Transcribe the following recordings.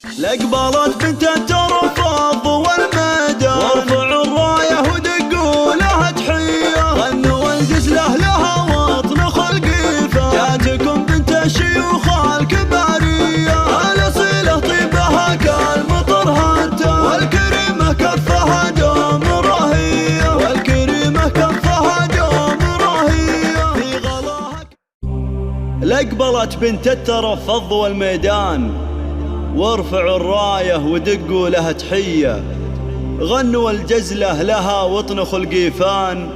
لقبلت بنت الترفض والميدان وارفعوا الرايه ودقوا لها تحيه، غنوا والجزله لها وطن خلقيفه، جاتكم بنت الشيوخ الكباريه، الاصيله طيبها كالمطر هته، والكريمه كفها دوم رهيه، والكريمه كفها دوم رهيه في غلاها. لقبلت بنت الترفض والميدان وارفعوا الرايه ودقوا لها تحيه، غنوا الجزله لها واطنخوا القيفان،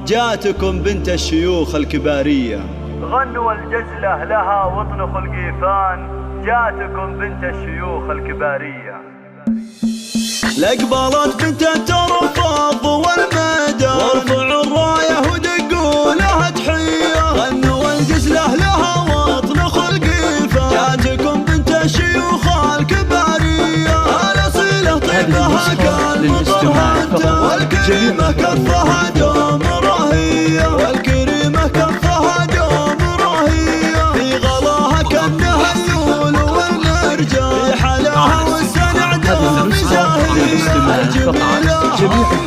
جاتكم بنت الشيوخ الكباريه، غنوا الجزله لها واطنخوا القيفان، جاتكم بنت الشيوخ الكباريه. لقبلت بنت الترفض والميدان وارفعوا الرايه ودقوا لها تحيه، غنوا الجزله لها واطنخوا القيفان، جاتكم بنت الشيوخ الكباريه، الاصيله طيبها كالمطر هته، والكريمه كفها دوم رهيه، والكريمه كفها دوم رهيه في غلاها كانها اللول والمرجان، في حلاها والسنع دوم زاهيه، الجميله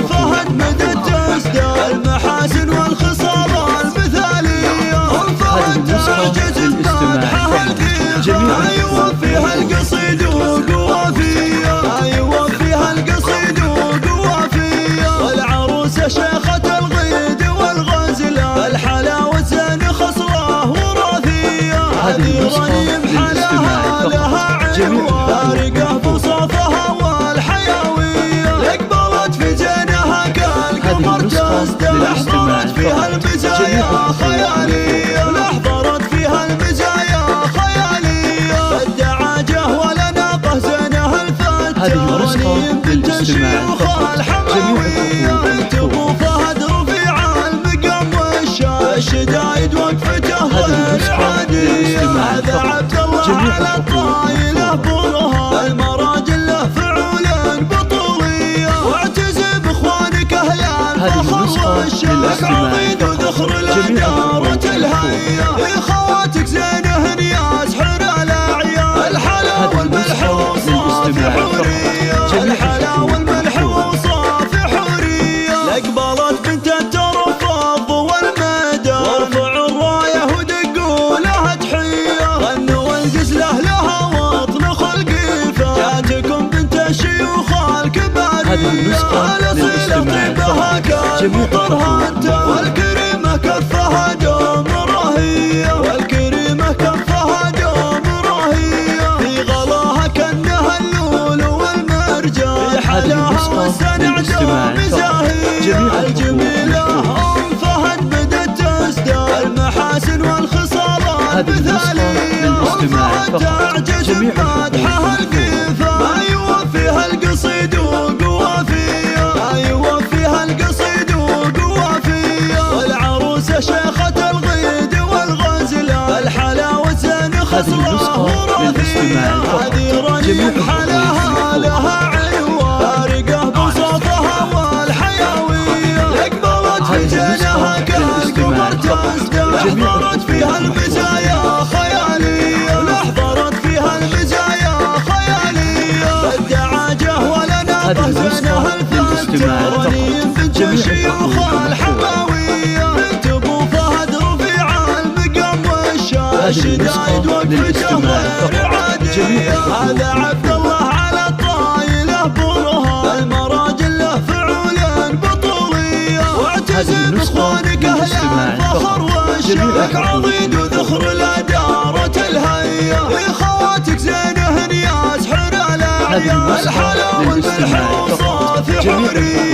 فهد مدى تزداد المحاسن والخصال المثاليه، فهد درجه مدحها القيفه، ايوه فيها القصيد وقوافيه، ايوه فيها القصيد وقوافيه، والعروسه شيخه الغيد والغزله، الحلاوه زين خصله وراثيه، هذه رنيم حلاها لها عين فارقه بوصافها والحيويه، لقبلت في جنها كالقمر تزداد، احضرت فيها المزايا خياليه، احضرت فيها المزايا خياليه، الدعاجه ولا ناقه زينها الفتة، رنيم بنت الشيوخ الحمويه، بنت ابو فهد رفيع المقام والشان، الشدايد وقفته غير عاديه، هذا عبد الله على الطايله برهان، المراجل له فعول بطوليه، واعتز باخوانك اهل الفخر والشان، عضيد وذخر لدارة الهيه، اخواتك زينه نياس حر الاعيان، الحلا والملح وصافي حوريه، الحلا والملح وصافي حوريه. لقبلت بنت الترفض والميدان وارفعوا الرايه ودقوا لها تحيه، غنوا الجزله لها واطنخوا القيفه، جاتكم بنت الشيوخ الكباريه، الاصيله طيبها كالمطر هته، والكريمه كفها دوم رهيه، والكريمه كفها دوم رهيه في غلاها كانها اللول والمرجان، في حلاها والسنع دوم زاهيه، الجميله ام فهد بدت تزداد المحاسن والخصال المثاليه، ام فهد تعجز بمدحها القيفه، ايوه فيها القصيد وقوافيه، ايوه فيها القصيد وقوافيه، والعروسه شيخه الغيد والغزله، الحلاوه زين خصله وراثيه، هذه رنيم حلاها لها عيوان فارقه بوصافها والحيويه، لقبلت في جنها كالقمر تزداد، احضرت فيها المزايا خياليه، احضرت فيها المزايا خياليه، الدعاجه ولا ناقه زينها الفتة، رنيم بنت الشيوخ الحمويه، بنت ابو فهد رفيع المقام والشان، الشدايد وقفته غير عاديه، هذا عبد الله على الطايله برهان، المراجل له فعول بطوليه، واعتز باخوانك اهل الفخر والشان، عضيد وذخر لدارة الهيه، اخواتك زينه نياس حر الاعيان، الحلا والملح وصافي حوريه.